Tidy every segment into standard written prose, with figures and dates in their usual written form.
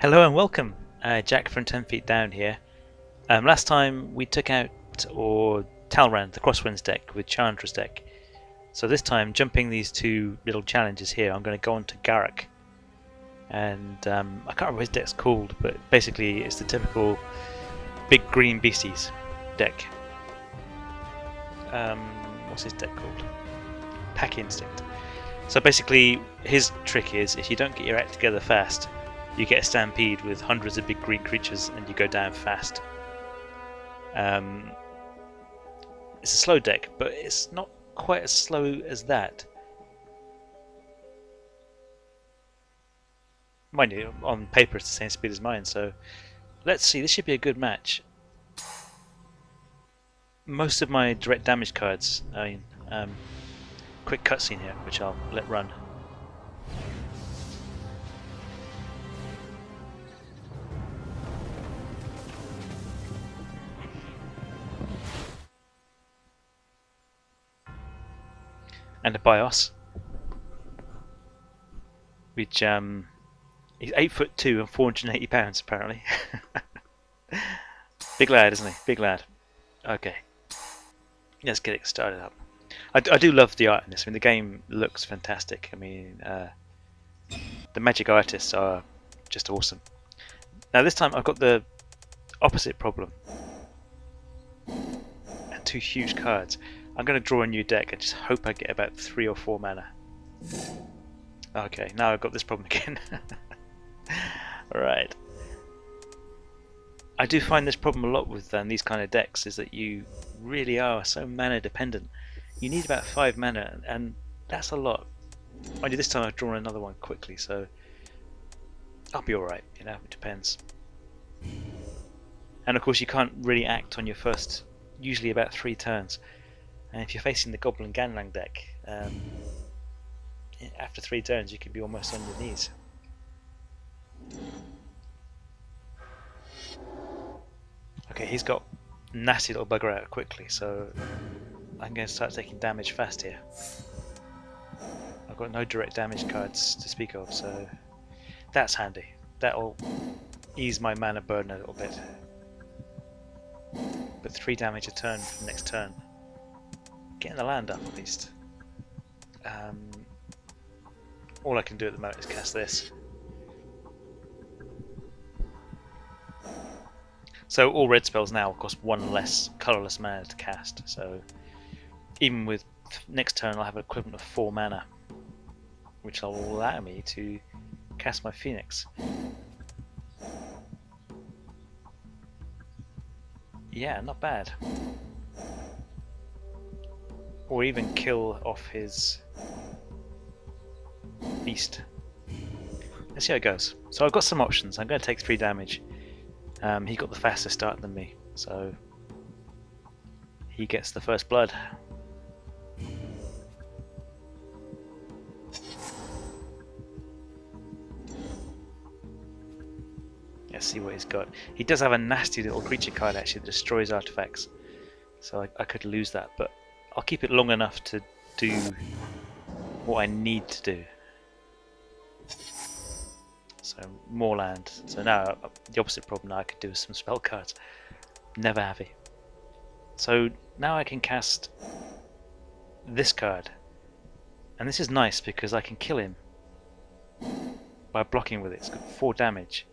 Hello and welcome, Jack from 10 Feet Down here. Last time we took out Talran, the Crosswinds deck, with Chandra's deck. So this time, jumping these two little challenges here, I'm going to go on to Garruk. And I can't remember what his deck's called, but basically it's the typical big green beasties deck. What's his deck called? Pack Instinct. So basically his trick is, if you don't get your act together fast, you get a stampede with hundreds of big green creatures and you go down fast. It's a slow deck, but it's not quite as slow as that. Mind you, on paper it's the same speed as mine, so let's see, this should be a good match. Most of my direct damage cards, quick cutscene here, which I'll let run. And a BIOS, which he's 8'2" and 480 pounds apparently. Big lad, isn't he? Big lad. Okay, let's get it started up. I do love the art in this. I mean, the game looks fantastic. I mean, the magic artists are just awesome. Now this time I've got the opposite problem and two huge cards. I'm going to draw a new deck and just hope I get about 3 or 4 mana. Okay, now I've got this problem again. Alright. I do find this problem a lot with these kind of decks, is that you really are so mana dependent. You need about 5 mana, and that's a lot. Mind you, this time I've drawn another one quickly, so I'll be alright, you know, it depends. And of course you can't really act on your first, usually about 3 turns. And if you're facing the Goblin Ganlang deck, after 3 turns you could be almost on your knees. Okay, he's got nasty little bugger out quickly, so I'm going to start taking damage fast here. I've got no direct damage cards to speak of, so that's handy. That'll ease my mana burden a little bit. But 3 damage a turn from next turn. Getting the land up at least. All I can do at the moment is cast this. So all red spells now cost 1 less colourless mana to cast. So even with next turn I'll have an equivalent of 4 mana, which will allow me to cast my Phoenix. Yeah, not bad. Or even kill off his beast. Let's see how it goes. So I've got some options. I'm going to take 3 damage. He got the faster start than me, so he gets the first blood. Let's see what he's got. He does have a nasty little creature card actually that destroys artifacts, so I could lose that, but I'll keep it long enough to do what I need to do. So more land. So now the opposite problem now I could do with some spell cards. Never happy. So now I can cast this card. And this is nice because I can kill him by blocking with it. It's got 4 damage.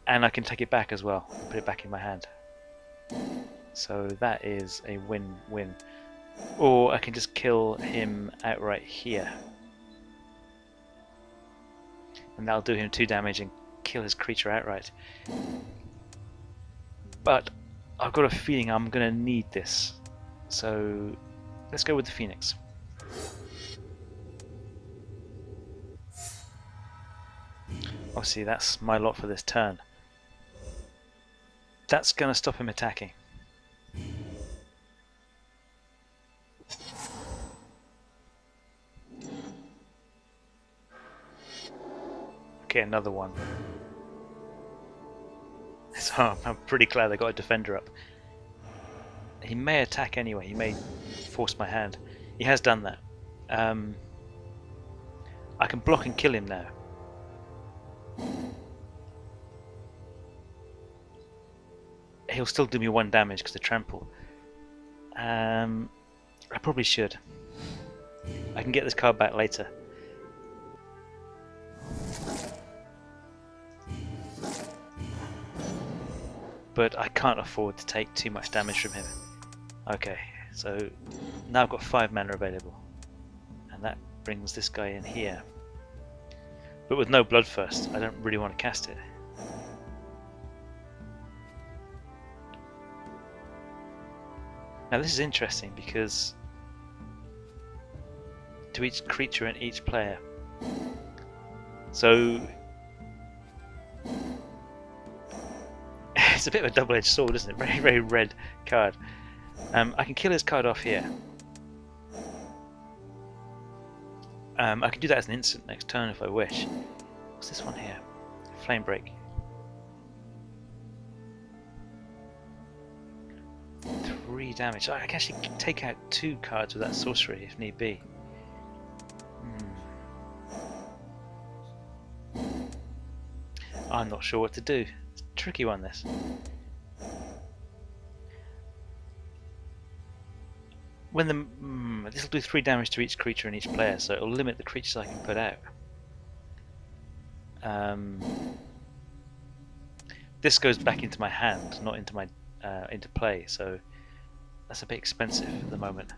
And I can take it back as well and put it back in my hand. So that is a win-win. Or I can just kill him outright here. And that'll do him 2 damage and kill his creature outright. But I've got a feeling I'm going to need this. So let's go with the Phoenix. Obviously that's my lot for this turn. That's going to stop him attacking. Okay, another one. So I'm pretty glad I got a defender up. He may attack anyway, he may force my hand. He has done that. I can block and kill him now. he'll still do me 1 damage because of trample. I probably should. I can get this card back later. But I can't afford to take too much damage from him. Okay, so now I've got 5 mana available. And that brings this guy in here. But with no Bloodthirst, I don't really want to cast it. Now this is interesting because to each creature and each player. So it's a bit of a double-edged sword, isn't it? Very, very red card. I can kill his card off here. I can do that as an instant next turn if I wish. What's this one here? Flame Break. 3 damage. I can actually take out 2 cards with that sorcery if need be. I'm not sure what to do. It's a tricky one, this. When the this will do 3 damage to each creature and each player, so it'll limit the creatures I can put out. This goes back into my hand, not into my into play, so that's a bit expensive at the moment.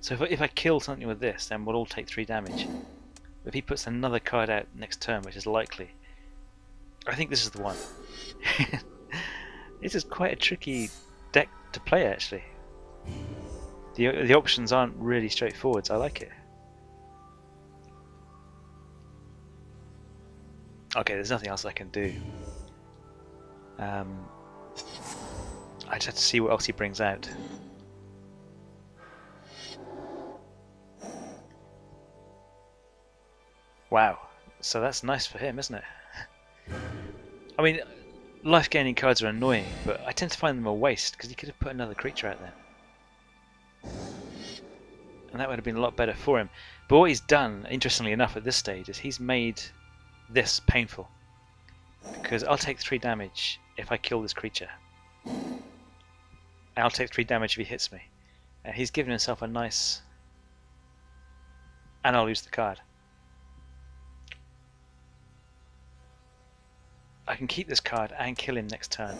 So if I kill something with this, then we'll all take 3 damage. If he puts another card out next turn, which is likely, I think this is the one. This is quite a tricky deck to play, actually. The options aren't really straightforward, so I like it. Okay, there's nothing else I can do. I just have to see what else he brings out. Wow, so that's nice for him, isn't it? I mean, life-gaining cards are annoying, but I tend to find them a waste because he could have put another creature out there. And that would have been a lot better for him. But what he's done, interestingly enough at this stage, is he's made this painful. Because I'll take 3 damage if I kill this creature. And I'll take 3 damage if he hits me. And he's given himself a nice... And I'll lose the card. I can keep this card and kill him next turn.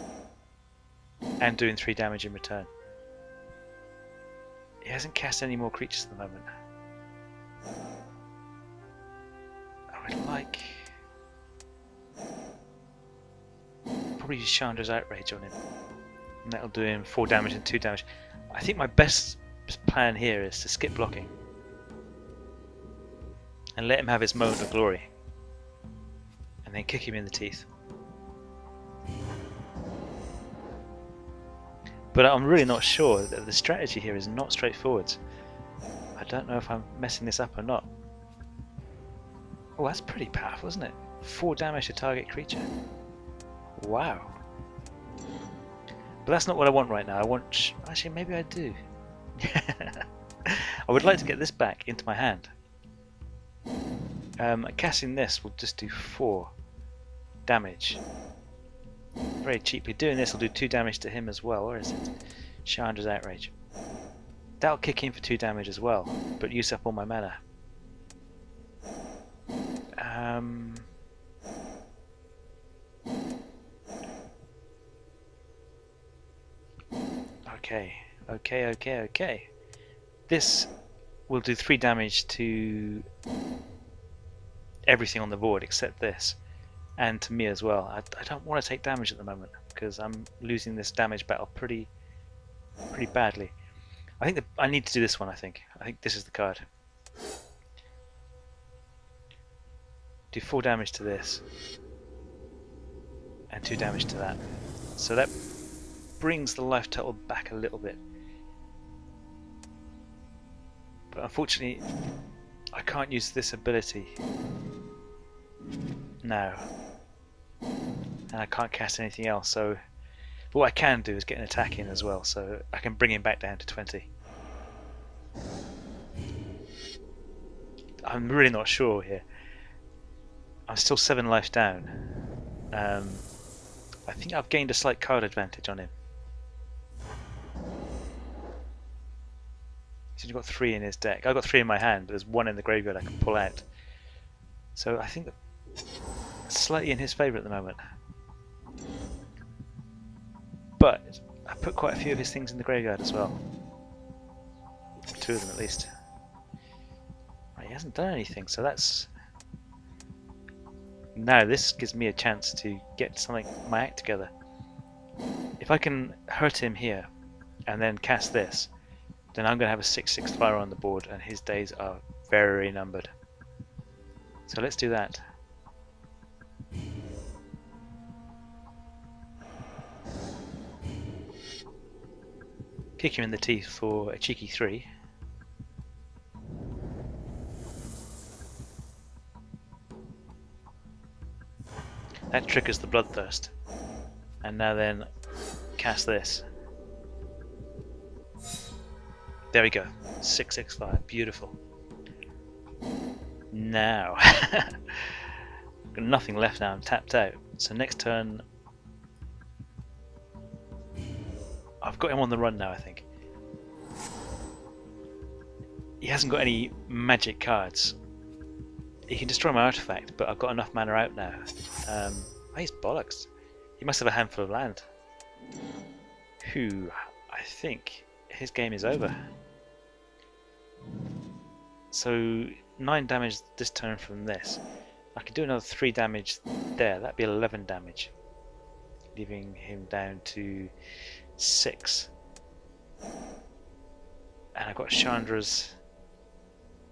And doing 3 damage in return. He hasn't cast any more creatures at the moment. I would like... probably use Chandra's Outrage on him. And that'll do him 4 damage and 2 damage. I think my best plan here is to skip blocking. And let him have his moment of glory. And then kick him in the teeth. But I'm really not sure that the strategy here is not straightforward. I don't know if I'm messing this up or not. Oh, that's pretty powerful, isn't it? 4 damage to target creature. Wow. But that's not what I want right now. I want... Actually, maybe I do. I would like to get this back into my hand. Casting this will just do 4 damage. Very cheaply. Doing this will do 2 damage to him as well. Where is it? Chandra's Outrage. That'll kick in for 2 damage as well, but use up all my mana. Okay. This will do 3 damage to everything on the board except this. And to me as well. I don't want to take damage at the moment because I'm losing this damage battle pretty badly. I think I need to do this one. I think this is the card. Do 4 damage to this and 2 damage to that. So that brings the life total back a little bit. But unfortunately, I can't use this ability now. And I can't cast anything else, so what I can do is get an attack in as well, so I can bring him back down to 20. I'm really not sure here. I'm still 7 life down. I think I've gained a slight card advantage on him. He's only got 3 in his deck. I've got 3 in my hand, but there's 1 in the graveyard I can pull out. So I think that's slightly in his favour at the moment. But I put quite a few of his things in the graveyard as well. 2 of them at least. Right, he hasn't done anything, so that's... Now this gives me a chance to get something, my act together. If I can hurt him here and then cast this, then I'm going to have a 6/6 flyer on the board and his days are very numbered. So let's do that. Kick him in the teeth for a cheeky 3. That triggers the Bloodthirst. And now then, cast this. There we go. 6/6/5. Beautiful. Now. Got nothing left now. I'm tapped out. So next turn... I've got him on the run now, I think. He hasn't got any magic cards. He can destroy my artifact, but I've got enough mana out now. He's bollocks. He must have a handful of land. I think his game is over. So 9 damage this turn from this. I could do another 3 damage there. That'd be 11 damage, leaving him down to 6. And I've got Chandra's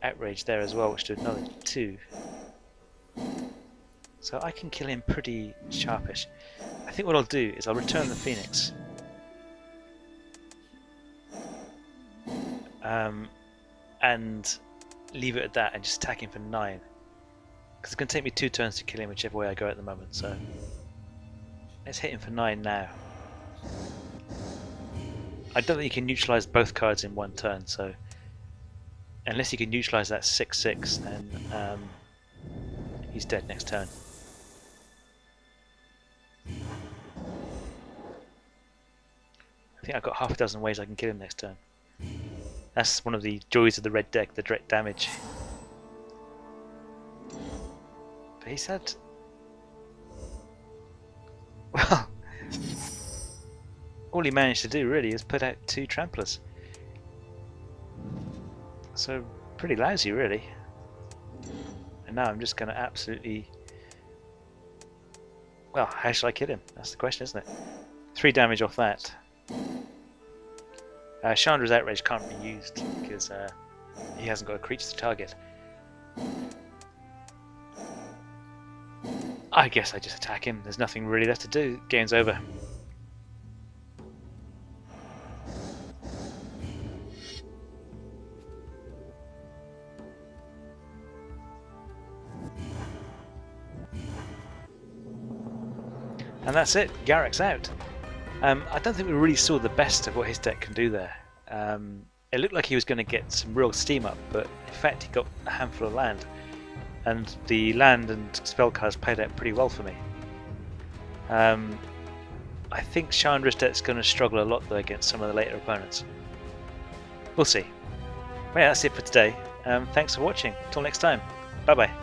Outrage there as well, which did another 2. So I can kill him pretty sharpish. I think what I'll do is I'll return the Phoenix. And leave it at that and just attack him for 9. Because it's going to take me 2 turns to kill him whichever way I go at the moment, so let's hit him for 9 now. I don't think you can neutralise both cards in one turn, so unless you can neutralise that 6/6, then he's dead next turn. I think I've got half a dozen ways I can kill him next turn. That's one of the joys of the red deck, the direct damage. But he's had... Well... all he managed to do really is put out 2 tramplers. So, pretty lousy really. And now I'm just going to absolutely... Well, how shall I kill him? That's the question, isn't it? 3 damage off that. Chandra's Outrage can't be used because he hasn't got a creature to target. I guess I just attack him. There's nothing really left to do. Game's over. And that's it. Garruk's out. I don't think we really saw the best of what his deck can do there. It looked like he was going to get some real steam up, but in fact he got a handful of land. And the land and spell cards played out pretty well for me. I think Chandra's deck's going to struggle a lot though against some of the later opponents. We'll see. Well, yeah, that's it for today. Thanks for watching. Till next time. Bye bye.